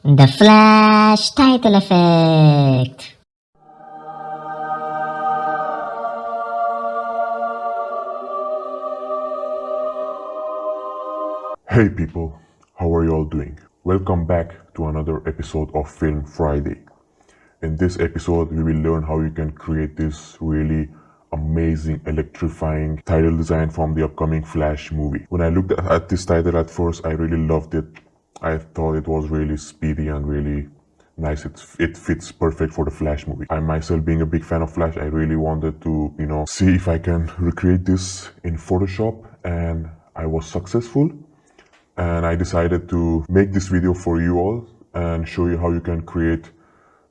The Flash title effect. Hey people, how are you all doing? Welcome back to another episode of Film Friday. In this episode, we will learn how you can create this really amazing, electrifying title design from the upcoming Flash movie. When I looked at this title at first, I really loved it. I thought it was really speedy and really nice. It fits perfect for the Flash movie. I myself, being a big fan of Flash, I really wanted to, see if I can recreate this in Photoshop, and I was successful. And I decided to make this video for you all and show you how you can create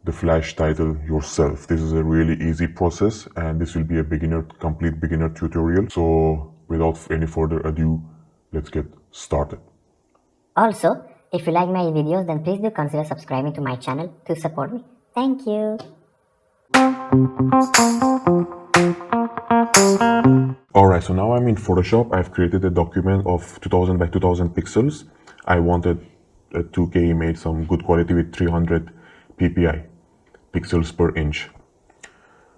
the Flash title yourself. This is a really easy process, and this will be a complete beginner tutorial. So without any further ado, let's get started. Also, if you like my videos, then please do consider subscribing to my channel to support me. Thank you. Alright, so now I'm in Photoshop. I've created a document of 2000 by 2000 pixels. I wanted a 2K image, some good quality with 300 ppi, pixels per inch.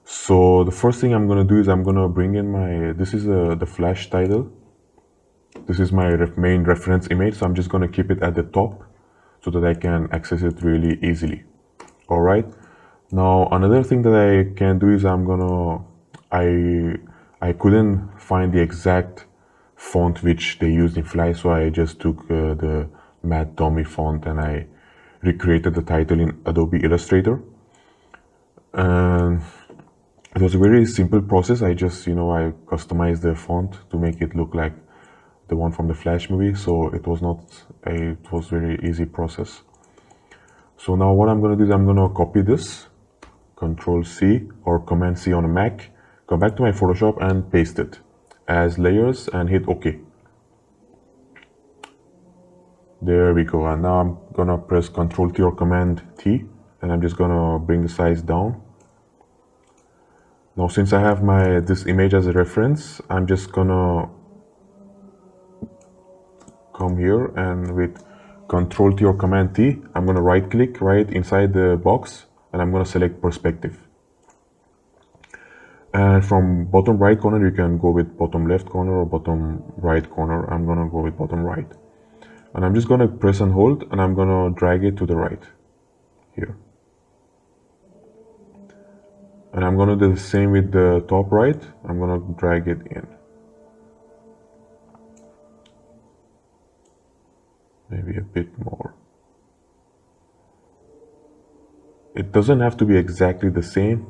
So the first thing I'm gonna do is I'm gonna bring in this is the Flash title. This is my main reference image, so I'm just gonna keep it at the top so that I can access it really easily. Alright, now another thing that I can do is I couldn't find the exact font which they used in Flash, so I just took the Matte Dummy font and I recreated the title in Adobe Illustrator. And it was a very simple process. I just, I customized the font to make it look like the one from the Flash movie, so it was very easy process. So now what I'm going to do is I'm going to copy this, Control C or Command C on a Mac, go back to my Photoshop and paste it as layers and hit OK. There we go. And now I'm going to press Control T or Command T, and I'm just going to bring the size down. Now since I have this image as a reference, I'm just going to come here and with Control T or Command T, I'm going to right click right inside the box and I'm going to select perspective. And from bottom right corner, you can go with bottom left corner or bottom right corner. I'm going to go with bottom right. And I'm just going to press and hold and I'm going to drag it to the right here. And I'm going to do the same with the top right. I'm going to drag it in. Maybe a bit more. It doesn't have to be exactly the same,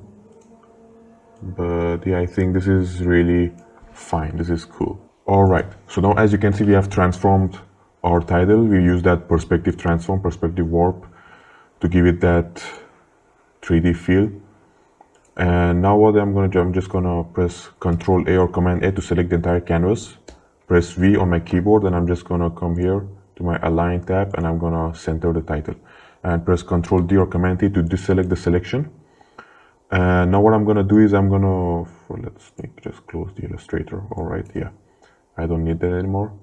but yeah, I think this is really fine. This is cool. All right, so now as you can see, we have transformed our title. We use that perspective transform, perspective warp to give it that 3D feel. And now what I'm going to do, I'm just going to press Control A or Command A to select the entire canvas. Press V on my keyboard and I'm just going to come here to my Align tab and I'm going to center the title. And press Control D or Command T to deselect the selection. And now what I'm going to do is I'm going to, let's just close the Illustrator. All right, yeah, I don't need that anymore.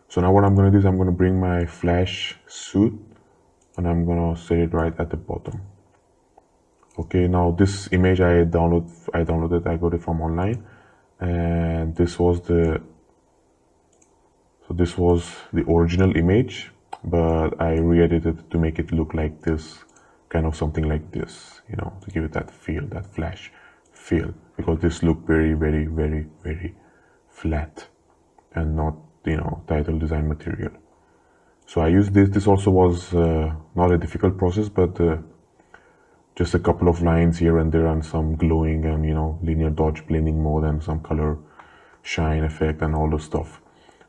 So now what I'm going to do is I'm going to bring my Flash suit and I'm going to set it right at the bottom. Okay, now this image I downloaded, I got it from online, and this was the original image, but I re-edited to make it look like this, kind of something like this, to give it that feel, that Flash feel, because this looked very, very, very, very flat and not, title design material. So I used this. This also was not a difficult process, but just a couple of lines here and there and some glowing and linear dodge blending mode and some color shine effect and all those stuff.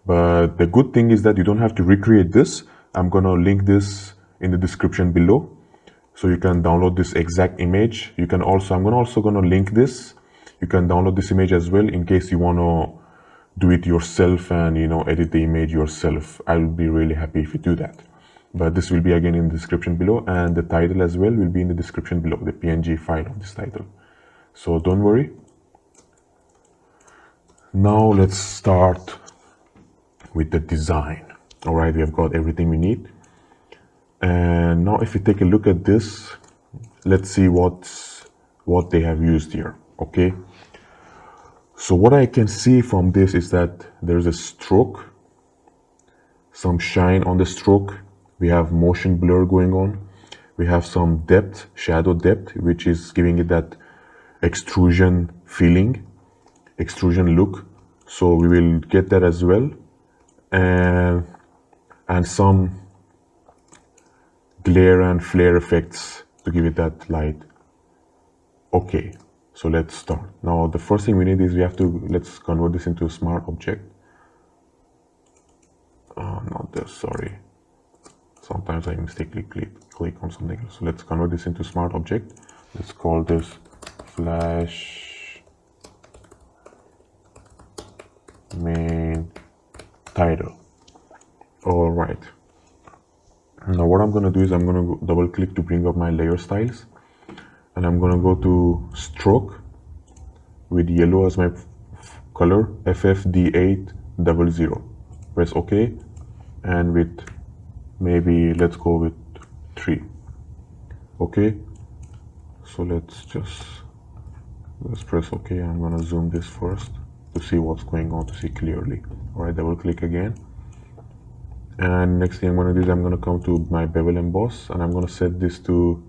But the good thing is that you don't have to recreate this. I'm gonna link this in the description below so you can download this exact image. I'm also gonna link this. You can download this image as well in case you want to do it yourself and edit the image yourself. I will be really happy if you do that. But this will be again in the description below, and the title as well will be in the description below, the PNG file of this title. So don't worry. Now let's start with the design. All right, we have got everything we need. And now if you take a look at this, let's see what they have used here. Okay, so what I can see from this is that there's a stroke, some shine on the stroke, we have motion blur going on, we have some depth, shadow depth, which is giving it that extrusion feeling, extrusion look. So we will get that as well, and some glare and flare effects to give it that light. Okay, so let's start. Now the first thing we need is let's convert this into a smart object. Not this, sorry. Sometimes I mistakenly click on something else. So let's convert this into smart object. Let's call this flash main title. All right. Now what I'm going to do is I'm going to double click to bring up my layer styles, and I'm going to go to stroke with yellow as my color, FFD800. Press OK, and with maybe let's go with 3. Okay, so let's press OK. I'm going to zoom this first to see what's going on, to see clearly. All right, double click again. And next thing I'm going to do is I'm going to come to my bevel emboss, and I'm going to set this to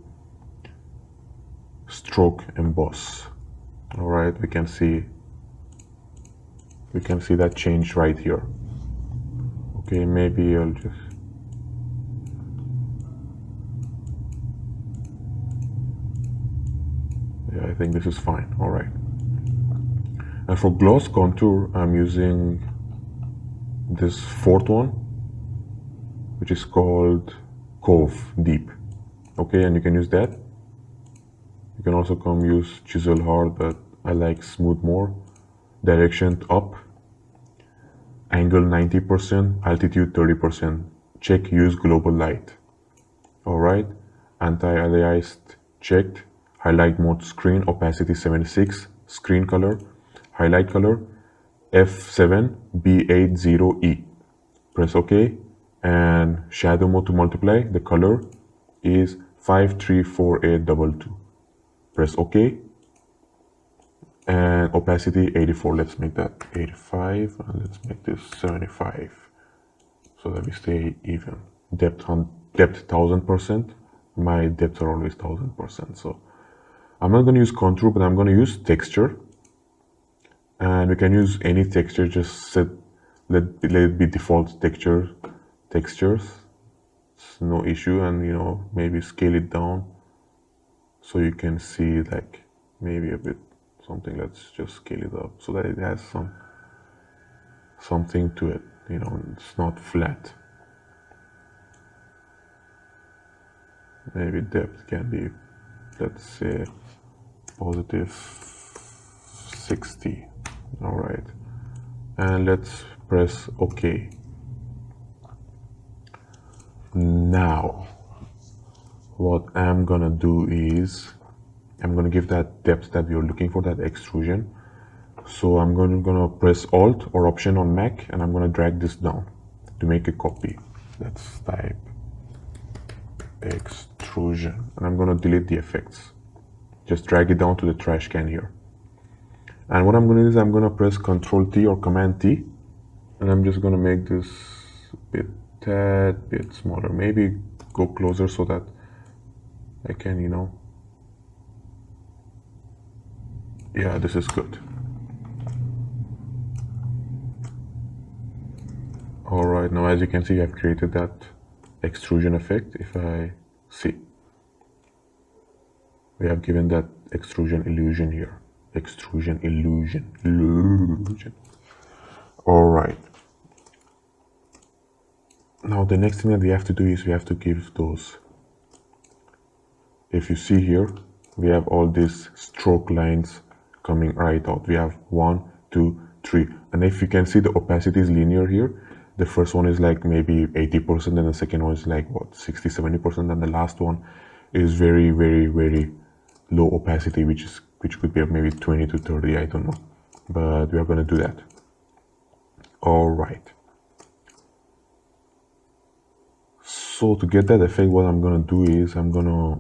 stroke emboss. All right, we can see that change right here. Okay, maybe I'll just I think this is fine. All right, and for gloss contour I'm using this 4th one, which is called Cove Deep. Okay, and you can use that. You can also use chisel hard, but I like smooth more. Direction up, angle 90%, altitude 30%. Check use global light. All right, anti-aliased checked. Highlight mode screen, opacity 76, screen color, highlight color, F7B80E. Press OK, and shadow mode to multiply, the color is 534822. Press OK, and opacity 84. Let's make that 85, and let's make this 75, so that we stay even. Depth 1000%. My depths are always 1000%. So I'm not going to use contour, but I'm going to use texture, and we can use any texture. Just let it be default textures. It's no issue, and maybe scale it down so you can see like maybe a bit something. Let's just scale it up so that it has something to it. It's not flat. Maybe depth can be, let's say, positive 60. All right, and let's press OK. Now what I'm gonna do is I'm gonna give that depth that we're looking for, that extrusion. So I'm gonna press Alt or Option on Mac, and I'm gonna drag this down to make a copy. Let's type extrusion, and I'm gonna delete the effects. Just drag it down to the trash can here. And what I'm gonna do is I'm gonna press Ctrl T or Command T, and I'm just gonna make this a tad bit smaller. Maybe go closer so that I can, yeah, this is good. All right, now as you can see, I've created that extrusion effect. If I see, we have given that extrusion illusion here. Extrusion illusion. All right. Now the next thing that we have to do is we have to give those. If you see here, we have all these stroke lines coming right out. We have 1, 2, 3, and if you can see, the opacity is linear here. The first one is like maybe 80%, and the second one is like what, 60-70%, and the last one is very, very, very low opacity, which could be maybe 20 to 30, I don't know, but we are going to do that. All right, So to get that effect, what I'm gonna do is I'm gonna,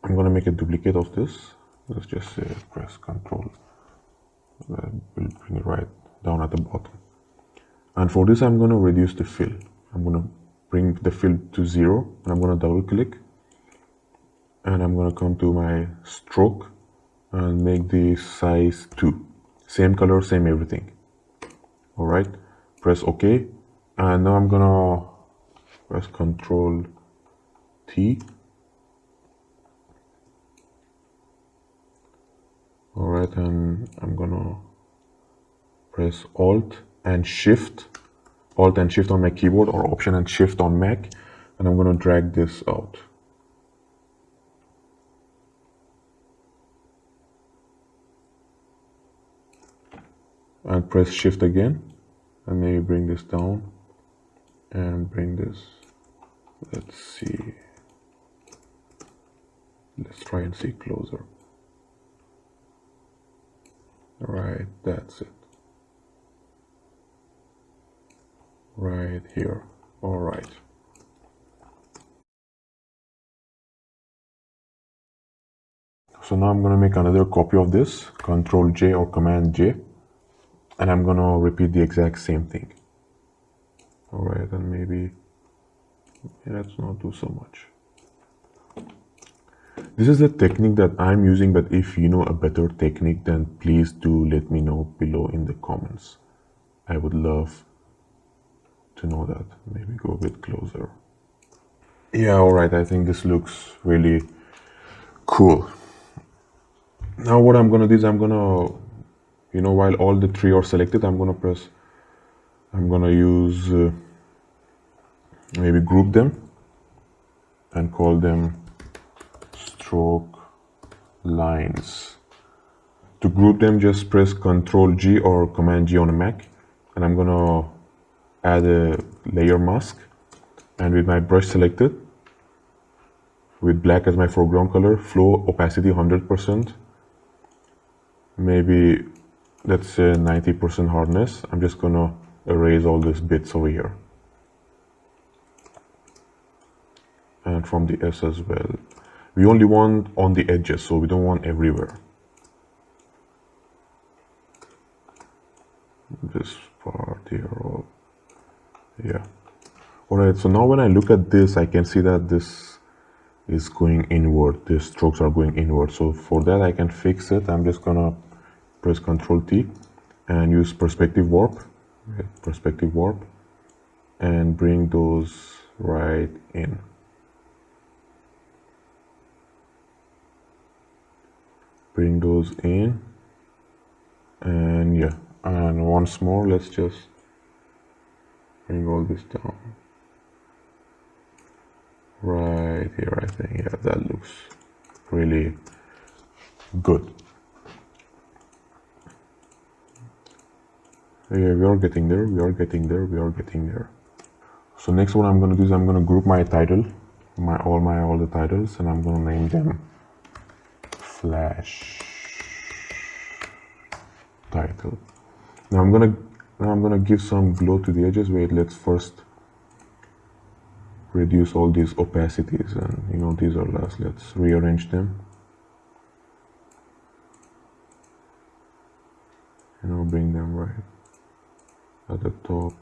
I'm gonna make a duplicate of this. Let's just press Control. We'll bring it right down at the bottom. And for this, I'm gonna reduce the fill. I'm gonna bring the fill to 0, and I'm gonna double click, and I'm gonna come to my stroke and make the size 2. Same color, same everything. All right, press OK, and now I'm gonna press Control T. All right, and I'm gonna press Alt and Shift on my keyboard, or Option and Shift on Mac, and I'm gonna drag this out. And press Shift again, and maybe bring this down, and bring this, let's see, let's try and see closer. Right, that's it. Right here. All right. So now I'm going to make another copy of this, Control J or Command J, and I'm going to repeat the exact same thing. All right, and maybe let's not do so much. This is the technique that I'm using, but if you know a better technique, then please do let me know below in the comments. I would love to know that. Maybe go a bit closer. Yeah, all right, I think this looks really cool. Now what I'm gonna do is I'm gonna, while all the three are selected, I'm gonna use maybe group them and call them stroke lines. To group them, just press Control G or Command G on a Mac, and I'm gonna add a layer mask, and with my brush selected, with black as my foreground color, flow opacity 100%, maybe let's say 90% hardness. I'm just gonna erase all these bits over here, and from the S as well. We only want on the edges, so we don't want everywhere. This part here, all, yeah. All right, so now when I look at this, I can see that this is going inward. The strokes are going inward. So for that, I can fix it. I'm just gonna press Control T and use perspective warp, and bring those right in. Bring those in, and yeah, and once more, let's just bring all this down. Right here, I think, yeah, that looks really good. Yeah, we are getting there, we are getting there, we are getting there. So next what I'm gonna do is I'm gonna group my title, all the titles, and I'm gonna name them Flash title. Now I'm gonna give some glow to the edges. Wait, let's first reduce all these opacities, and these are last. Let's rearrange them. Bring them right at the top.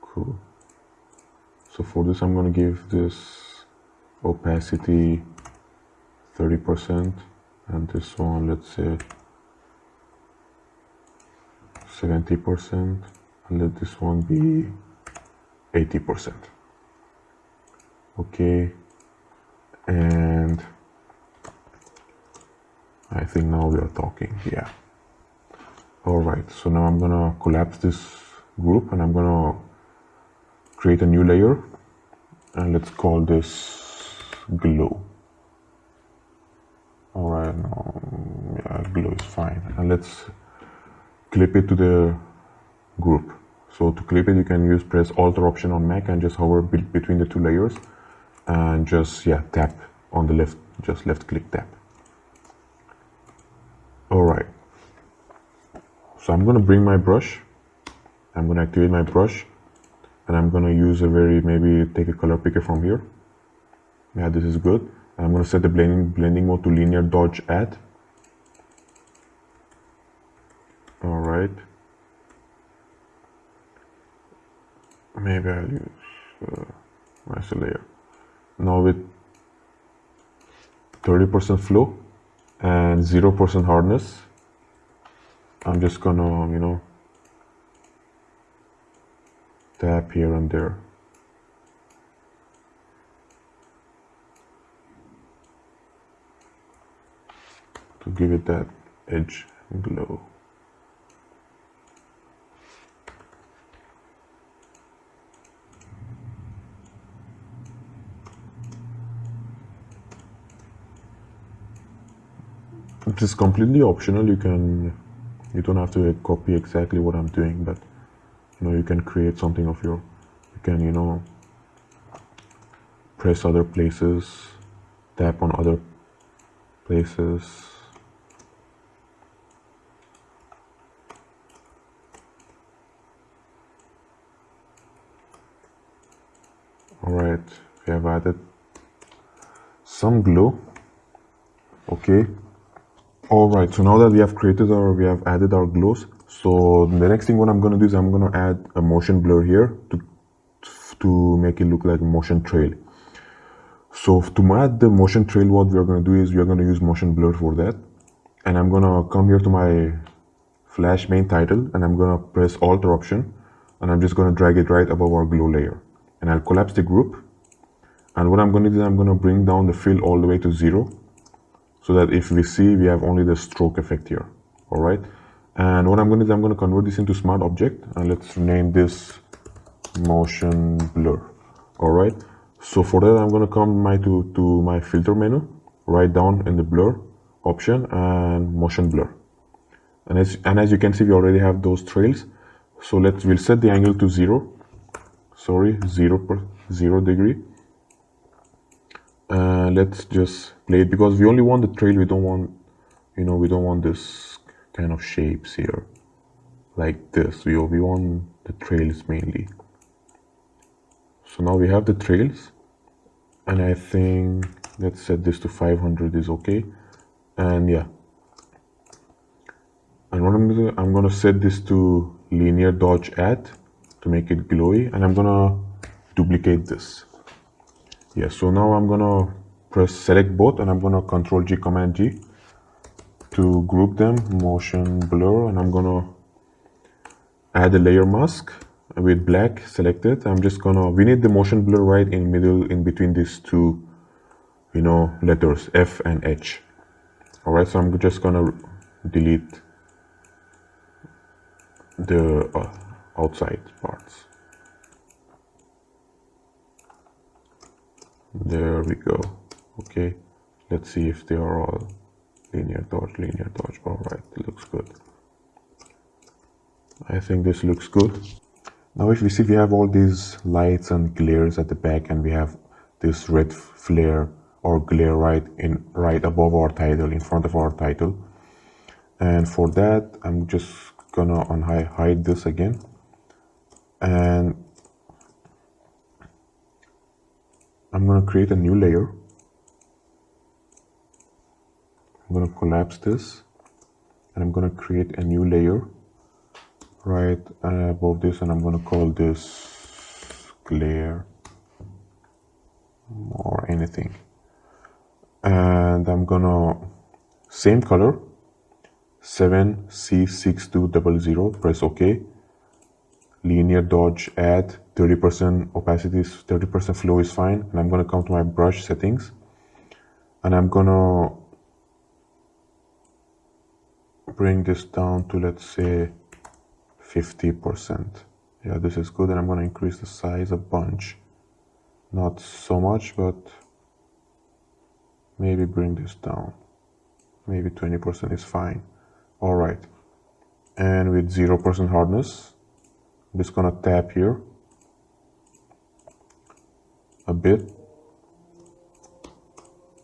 Cool. So for this, I'm gonna give this opacity 30%, and this one, let's say 70%, and let this one be 80%. Okay, and I think now we are talking. Yeah. All right, so now I'm gonna collapse this group, and I'm gonna create a new layer, and let's call this glow. All right, now, yeah, glow is fine, and let's clip it to the group. So to clip it, you can press Alt or Option on Mac and just hover between the two layers, and just tap on the left, just left click tap. All right. So I'm gonna bring my brush, I'm gonna activate my brush, and I'm gonna use a maybe take a color picker from here. Yeah, this is good. I'm gonna set the blending mode to linear dodge add. All right. Maybe I'll use master layer. Now with 30% flow and 0% hardness, I'm just gonna, tap here and there. To give it that edge glow. It is completely optional. You don't have to copy exactly what I'm doing, but you can create something of your. You can press other places, tap on other places. All right, we have added some glow. Okay. All right, so now that we have added our glows, so the next thing what I'm going to do is I'm going to add a motion blur here to make it look like a motion trail. So to add the motion trail, what we are going to do is we are going to use motion blur for that. And I'm going to come here to my Flash main title, and I'm going to press Alt or Option, and I'm just going to drag it right above our glow layer. And I'll collapse the group. And what I'm going to do is I'm going to bring down the fill all the way to 0. So that if we see, we have only the stroke effect here. All right. And what I'm going to do is I'm going to convert this into smart object, and let's name this motion blur. All right. So for that, I'm going to come to my filter menu, right down in the blur option and motion blur. And as you can see, we already have those trails. So we'll set the angle to 0. Sorry, 0 degree. Let's just play it because we only want the trail. We don't want, we don't want this kind of shapes here like this. We want the trails mainly. So now we have the trails, and I think let's set this to 500 is okay. And yeah, and what I'm gonna set this to linear dodge add to make it glowy, and I'm gonna duplicate this. Yeah, so now I'm gonna press select both, and I'm gonna Control G, Command G to group them, motion blur, and I'm gonna add a layer mask with black selected. We need the motion blur right in middle, in between these two, letters F and H. All right, so I'm just gonna delete the outside parts. There we go. Okay, let's see if they are all linear dodge. All right, it looks good. I think this looks good. Now if we see, we have all these lights and glares at the back, and we have this red flare or glare right above our title, in front of our title. And for that, I'm just gonna hide this again, and I'm gonna create a new layer. I'm gonna collapse this, and I'm gonna create a new layer right above this, and I'm gonna call this glare or anything. And I'm gonna same color 7C6200, press OK. Linear dodge add 30% opacity, 30% flow is fine. And I'm gonna come to my brush settings, and I'm gonna bring this down to, let's say, 50%. Yeah, this is good. And I'm gonna increase the size a bunch, not so much, but maybe bring this down. Maybe 20% is fine. All right. And with 0% hardness, I'm just gonna tap here a bit.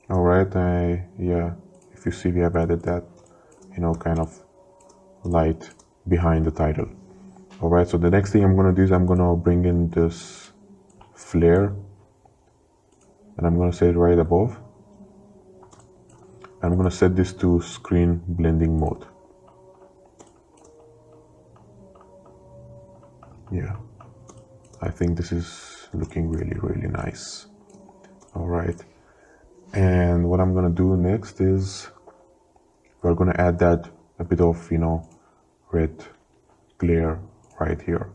All right. Yeah, if you see, we have added that, kind of light behind the title. All right, so the next thing I'm gonna do is I'm gonna bring in this flare, and I'm gonna set it right above. I'm gonna set this to screen blending mode. Yeah, I think this is looking really, really nice. All right, and what I'm gonna do next is we're gonna add that a bit of, you know, red glare right here.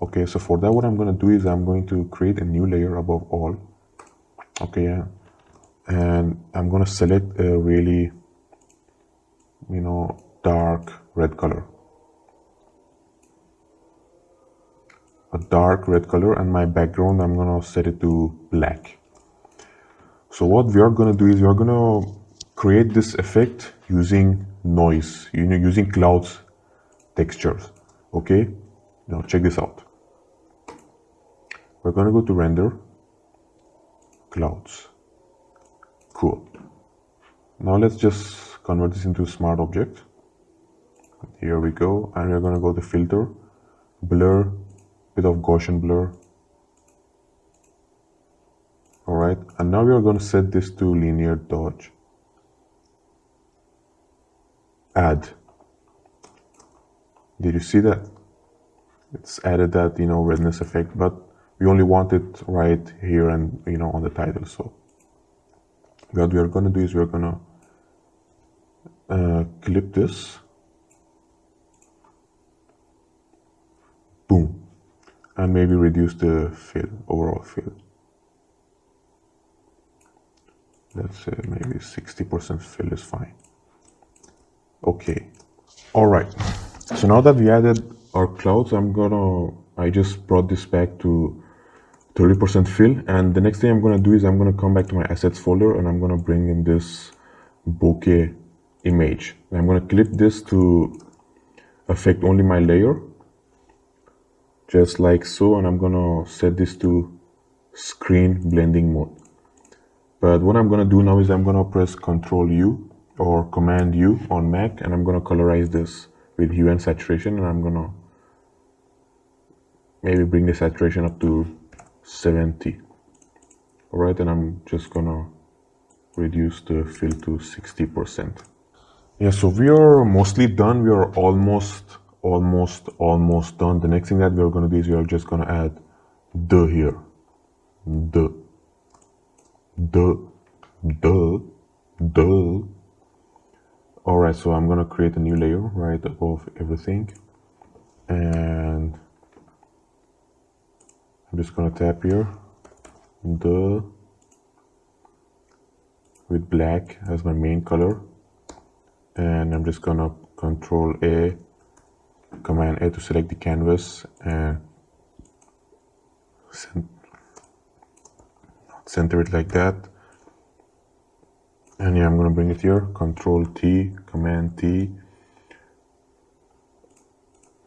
Okay, so for that what I'm gonna do is I'm going to create a new layer above all. Okay, yeah. And I'm gonna select a really, you know, dark red color. A dark red color, and my background I'm gonna set it to black. So what we are gonna do is we are gonna create this effect using noise, you know, using clouds textures. Okay, now check this out. We're gonna go to render, clouds. Cool. Now let's just convert this into a smart object. Here we go, and we're gonna go to filter, blur, bit of Gaussian blur. All right, and now we are going to set this to linear dodge. Add. Did you see that? It's added that, you know, redness effect, but we only want it right here and, you know, on the title. So what we are going to do is we're going to clip this. Boom. And maybe reduce the fill, overall fill. Let's say maybe 60% fill is fine. Okay. All right. So now that we added our clouds, I just brought this back to 30% fill. And the next thing I'm gonna do is I'm gonna come back to my assets folder and I'm gonna bring in this bokeh image. And I'm gonna clip this to affect only my layer, just like so. And I'm gonna set this to screen blending mode. But what I'm gonna do now is I'm gonna press Ctrl U or Command U on Mac, and I'm gonna colorize this with hue and saturation, and I'm gonna maybe bring the saturation up to 70. All right, and I'm just gonna reduce the fill to 60%. Yeah, so we are mostly done. We are almost done. The next thing that we're gonna do is we are just gonna add the here, the. All right, so I'm gonna create a new layer right above everything, and I'm just gonna tap here, the, with black as my main color, and I'm just gonna Control A, Command A to select the canvas and center it like that. And yeah, I'm gonna bring it here, Control T, Command T.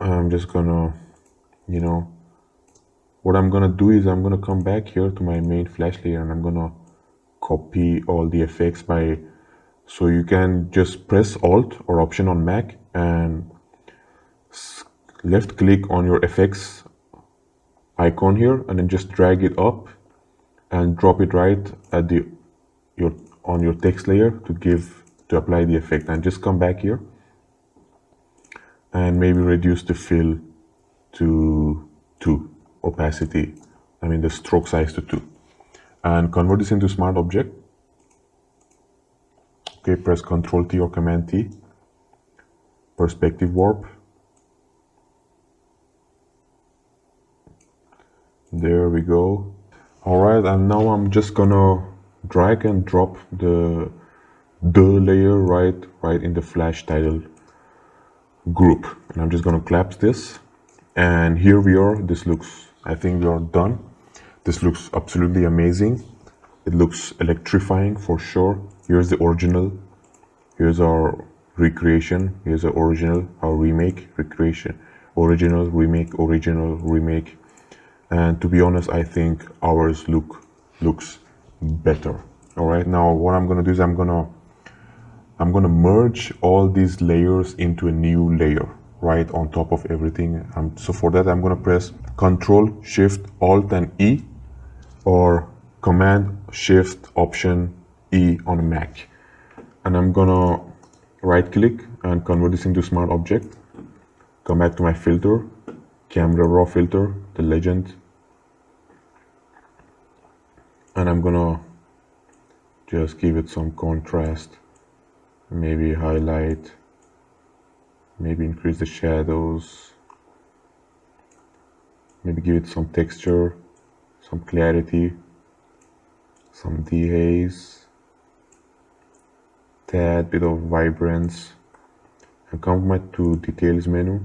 I'm just gonna, you know, what I'm gonna do is I'm gonna come back here to my main flash layer and I'm gonna copy all the effects so you can just press Alt or Option on Mac and left click on your effects icon here and then just drag it up and drop it right at on your text layer to apply the effect, and just come back here and maybe reduce the fill to 2, opacity, the stroke size to 2, and convert this into smart object. Okay, press Ctrl T or Command T, perspective warp. There we go. All right, and now I'm just gonna drag and drop the layer right in the flash title group, and I'm just gonna collapse this, and here we are. I think we are done. This looks absolutely amazing. It looks electrifying for sure. Here's the original, here's our recreation, here's the original, our remake, recreation, original, remake. And to be honest, I think ours looks better. All right, now what I'm gonna do is I'm gonna merge all these layers into a new layer. right on top of everything. So for that, I'm gonna press Control, Shift, Alt, and E, or Command, Shift, Option, E on a Mac. And I'm gonna right click and convert this into smart object. Come back to my filter, camera raw filter, the legend. And I'm gonna just give it some contrast, maybe highlight, maybe increase the shadows, maybe give it some texture, some clarity, some dehaze, tad bit of vibrance, and come to details menu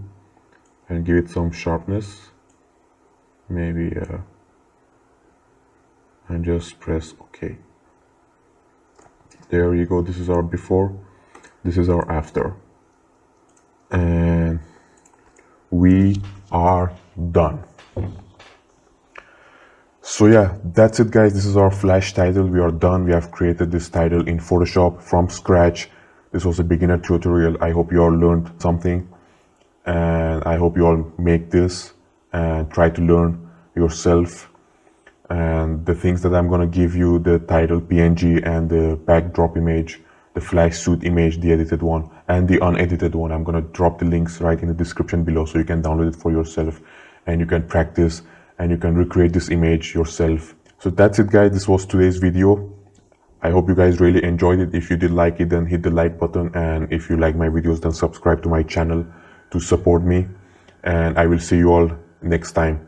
and give it some sharpness, maybe, and just press OK. There you go. This is our before, this is our after, and we are done. So yeah, that's it guys. This is our flash title. We are done. We have created this title in Photoshop from scratch. This was a beginner tutorial. I hope you all learned something, and I hope you all make this and try to learn yourself. And the things that I'm gonna give you, the title PNG and the backdrop image, the flash suit image, the edited one and the unedited one, I'm gonna drop the links right in the description below so you can download it for yourself and you can practice and you can recreate this image yourself. So that's it guys, this was today's video. I hope you guys really enjoyed it. If you did like it, then hit the like button, and if you like my videos, then subscribe to my channel to support me, and I will see you all next time.